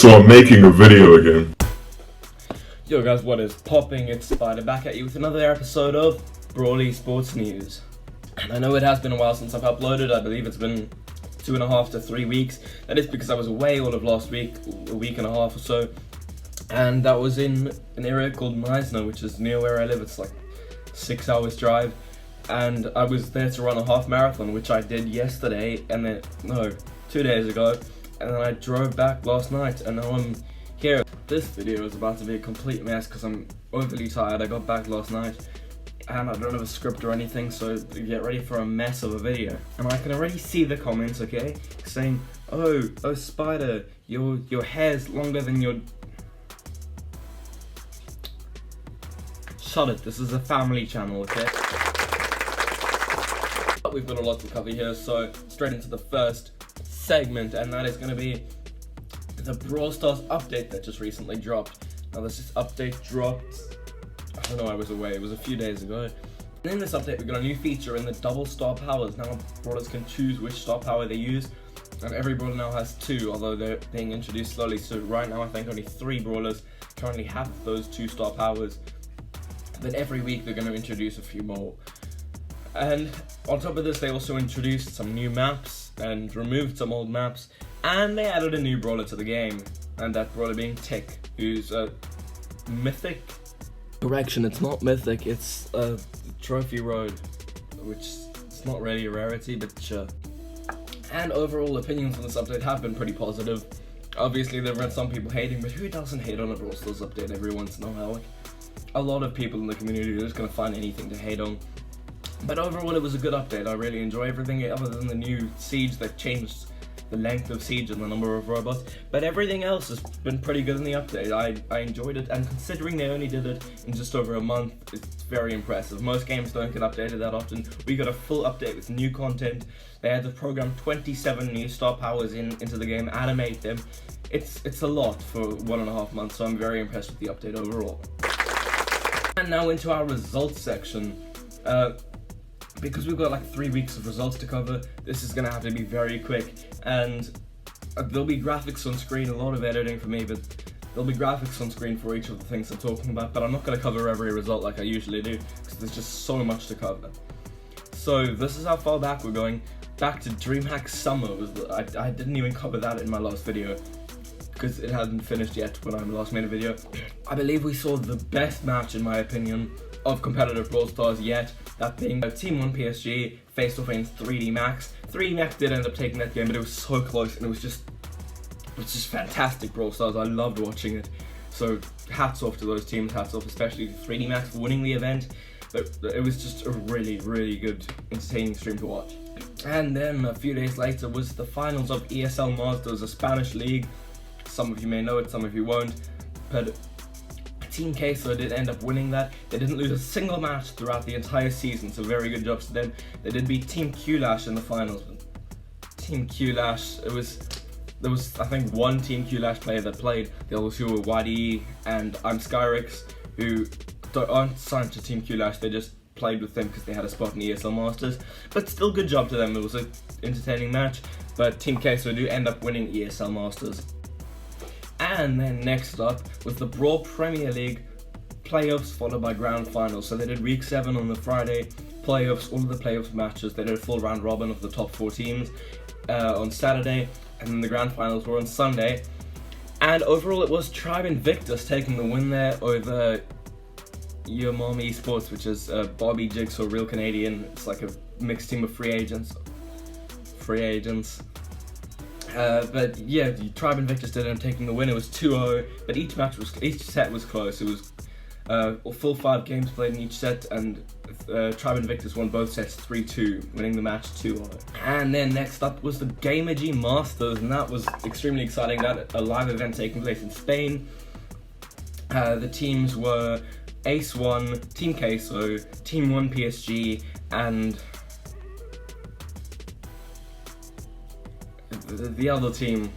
So I'm making a video again. Yo guys, what is popping? It's Spider back at you with another episode of BrawlEsports News. And I know it has been a while since I've uploaded. I believe it's been 2.5 to 3 weeks. That is because I was away all of last week, a week and a half or so. And that was in an area called Meisner, which is near where I live. It's like 6 hours drive. And I was there to run a half marathon, which I did yesterday, and then, no, 2 days ago. And then I drove back last night, and now I'm here. This video is about to be a complete mess because I'm overly tired. I got back last night and I don't have a script or anything, so get ready for a mess of a video. And I can already see the comments, okay, saying, oh Spider, your hair's longer than your... Shut it, this is a family channel, okay? We've got a lot to cover here, so straight into the first segment, and that is going to be the Brawl Stars update that just recently dropped. Now this update dropped, I don't know, I was away, it was a few days ago. And in this update we got a new feature in the double star powers. Now brawlers can choose which star power they use, and every brawler now has 2, although they're being introduced slowly. So right now I think only 3 brawlers currently have those 2 star powers, but every week they're going to introduce a few more. And on top of this, they also introduced some new maps and removed some old maps, and they added a new brawler to the game, and that brawler being Tick, who's a mythic. Correction, it's not mythic, it's a trophy road, which is not really a rarity, but sure. And overall opinions on this update have been pretty positive. Obviously there have been some people hating, but who doesn't hate on a Brawl Stars update every once in a while? Like, a lot of people in the community are just going to find anything to hate on. But overall it was a good update. I really enjoy everything other than the new siege that changed the length of siege and the number of robots. But everything else has been pretty good in the update. I enjoyed it, and considering they only did it in just over a month, it's very impressive. Most games don't get updated that often. We got a full update with new content. They had to program 27 new star powers into the game, animate them. It's a lot for 1.5 months, so I'm very impressed with the update overall. And now into our results section. Because we've got like 3 weeks of results to cover, this is going to have to be very quick, and there'll be graphics on screen, a lot of editing for me, but there'll be graphics on screen for each of the things I'm talking about, but I'm not going to cover every result like I usually do, because there's just so much to cover. So this is how far back we're going. Back to Dreamhack Summer. I didn't even cover that in my last video, because it hadn't finished yet when I last made a video. I believe we saw the best match, in my opinion, of competitive Brawl Stars yet, that being Team 1 PSG faced off against 3D Max. 3D Max did end up taking that game, but it was so close, and it was just fantastic Brawl Stars. I loved watching it. So hats off to those teams, hats off especially to 3D Max for winning the event. It was just a really, really good, entertaining stream to watch. And then a few days later was the finals of ESL Masters, a Spanish league. Some of you may know it, some of you won't, but Team Queso did end up winning that. They didn't lose a single match throughout the entire season, so very good job to them. They did beat Team Q-Lash in the finals. Team Q-Lash, there was I think 1 Team Q-Lash player that played. The others who were YDE and I'm Skyrix, who aren't signed to Team Q-Lash, they just played with them because they had a spot in ESL Masters. But still good job to them, it was an entertaining match, but Team Queso do end up winning ESL Masters. And then next up was the Brawl Premier League playoffs followed by grand finals. So they did week 7 on the Friday, playoffs, all of the playoffs matches. They did a full round robin of the top 4 teams on Saturday, and then the grand finals were on Sunday. And overall it was Tribe Invictus taking the win there over Your Mom Esports, which is Bobby, Jigsaw, Real Canadian. It's like a mixed team of free agents. But yeah, the Tribe Invictus did end up taking the win. It was 2-0, but each set was close. It was a full 5 games played in each set, and Tribe Invictus won both sets 3-2, winning the match 2-0. And then next up was the Gamergy Masters, and that was extremely exciting. That a live event taking place in Spain. The teams were Ace 1, Team Queso, Team 1 PSG, and the other team.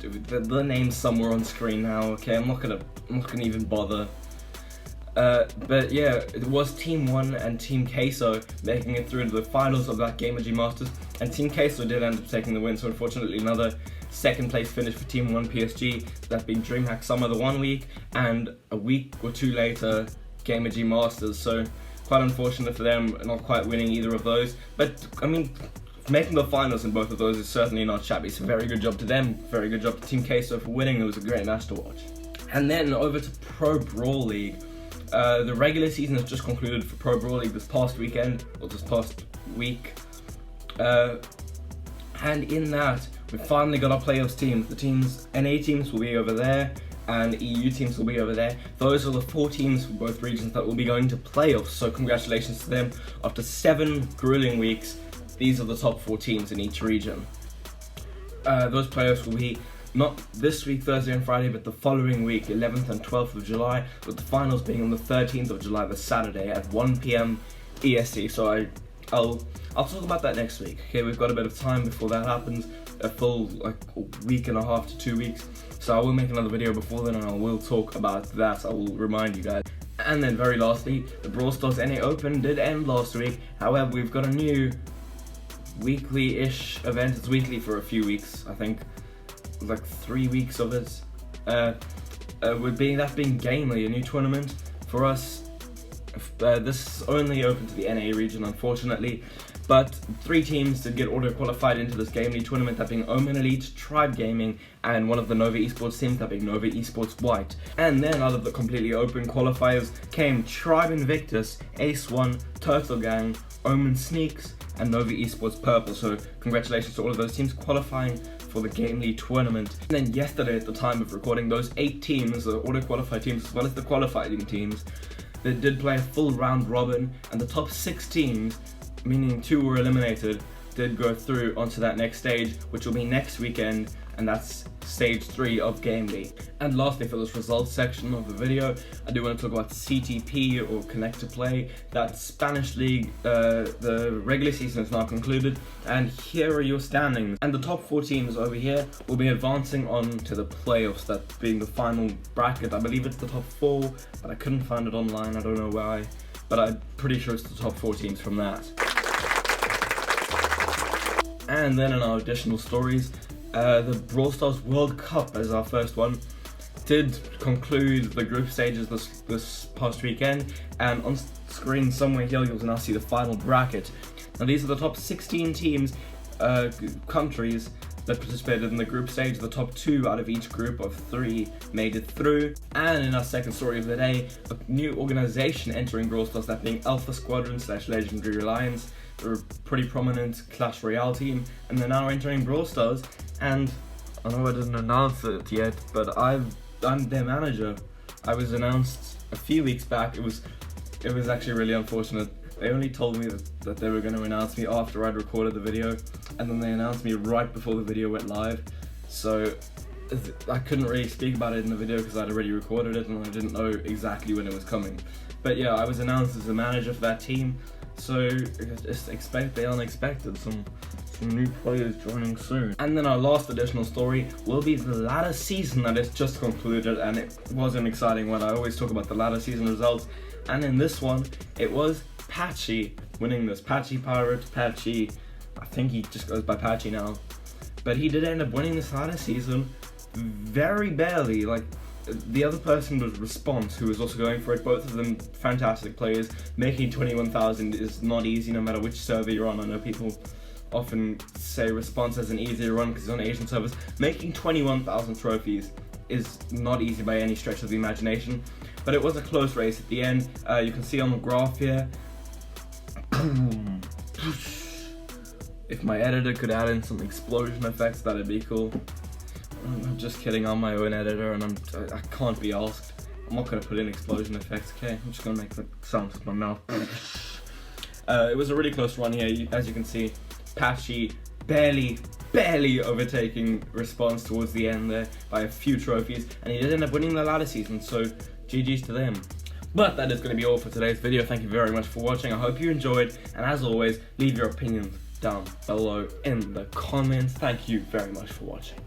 The name's somewhere on screen now. Okay, I'm not gonna even bother. But yeah, it was Team 1 and Team Queso making it through into the finals of that Gamergy Masters. and Team Queso did end up taking the win, so unfortunately another second place finish for Team 1 PSG, that being Dreamhack Summer the one week, and a week or two later Gamergy Masters, so quite unfortunate for them not quite winning either of those, but I mean, making the finals in both of those is certainly not shabby, so very good job to them, very good job to Team Queso for winning. It was a great match to watch. And then over to Pro Brawl League. The regular season has just concluded for Pro Brawl League this past weekend, or this past week. And in that, we finally got our playoffs teams. The teams, NA teams will be over there, and EU teams will be over there. Those are the 4 teams from both regions that will be going to playoffs, so congratulations to them. After 7 grueling weeks, these are the top 4 teams in each region. Those playoffs will be not this week, Thursday and Friday, but the following week, 11th and 12th of July, with the finals being on the 13th of July, the Saturday, at 1 PM EST. So I'll talk about that next week. Okay, we've got a bit of time before that happens, a full like a week and a half to 2 weeks. So I will make another video before then, and I will talk about that. I will remind you guys. And then very lastly, the Brawl Stars NA Open did end last week. However, we've got a new weekly-ish event. It's weekly for a few weeks, I think. Like 3 weeks of it. With being Gamergy, a new tournament for us. This is only open to the NA region, unfortunately, but 3 teams did get auto-qualified into this Gamergy tournament, that being Omen Elite, Tribe Gaming, and one of the Nova Esports teams, that being Nova Esports White. And then out of the completely open qualifiers came Tribe Invictus, Ace One, Turtle Gang, Omen Sneaks, and Nova Esports Purple. So congratulations to all of those teams qualifying for the Gamergy tournament. And then yesterday, at the time of recording, those 8 teams, the auto-qualified teams as well as the qualifying teams, they did play a full round robin, and the top 6 teams, meaning 2 were eliminated, did go through onto that next stage, which will be next weekend, and that's stage 3 of Gamergy. And lastly, for this results section of the video, I do want to talk about CTP, or Connect to Play. That Spanish league, the regular season is now concluded, and here are your standings. And the top 4 teams over here will be advancing on to the playoffs, that being the final bracket. I believe it's the top 4, but I couldn't find it online, I don't know why, but I'm pretty sure it's the top 4 teams from that. And then in our additional stories, the Brawl Stars World Cup, as our first one, did conclude the group stages this past weekend, and on screen somewhere here you'll now see the final bracket. Now these are the top 16 teams, countries that participated in the group stage. The top 2 out of each group of 3 made it through. And in our second story of the day, a new organization entering Brawl Stars, that being Alpha Squadron / Legendary Alliance. They're a pretty prominent Clash Royale team, and they're now entering Brawl Stars. And I know I didn't announce it yet, but I'm their manager. I was announced a few weeks back. It was actually really unfortunate. They only told me that they were going to announce me after I'd recorded the video, and then they announced me right before the video went live. So I couldn't really speak about it in the video because I'd already recorded it and I didn't know exactly when it was coming. But yeah, I was announced as the manager for that team. So just expect the unexpected, some new players joining soon. And then our last additional story will be the ladder season that is just concluded, and it was an exciting one. I always talk about the ladder season results, and in this one, it was Patchy winning this. Patchy Pirate, Patchy, I think he just goes by Patchy now. But he did end up winning this ladder season very barely. Like, the other person was Response, who was also going for it. Both of them fantastic players. Making 21,000 is not easy no matter which server you're on. I know people often say Response has an easier run because it's on Asian servers. Making 21,000 trophies is not easy by any stretch of the imagination, but it was a close race at the end. You can see on the graph here. If my editor could add in some explosion effects, that'd be cool. I'm just kidding, I'm my own editor and I can't be asked. I'm not going to put in explosion effects, okay? I'm just going to make the sounds with my mouth. It was a really close run here. As you can see, Patchy barely overtaking Response towards the end there by a few trophies, and he did end up winning the ladder season, so GG's to them. But that is going to be all for today's video. Thank you very much for watching. I hope you enjoyed, and as always, leave your opinions down below in the comments. Thank you very much for watching.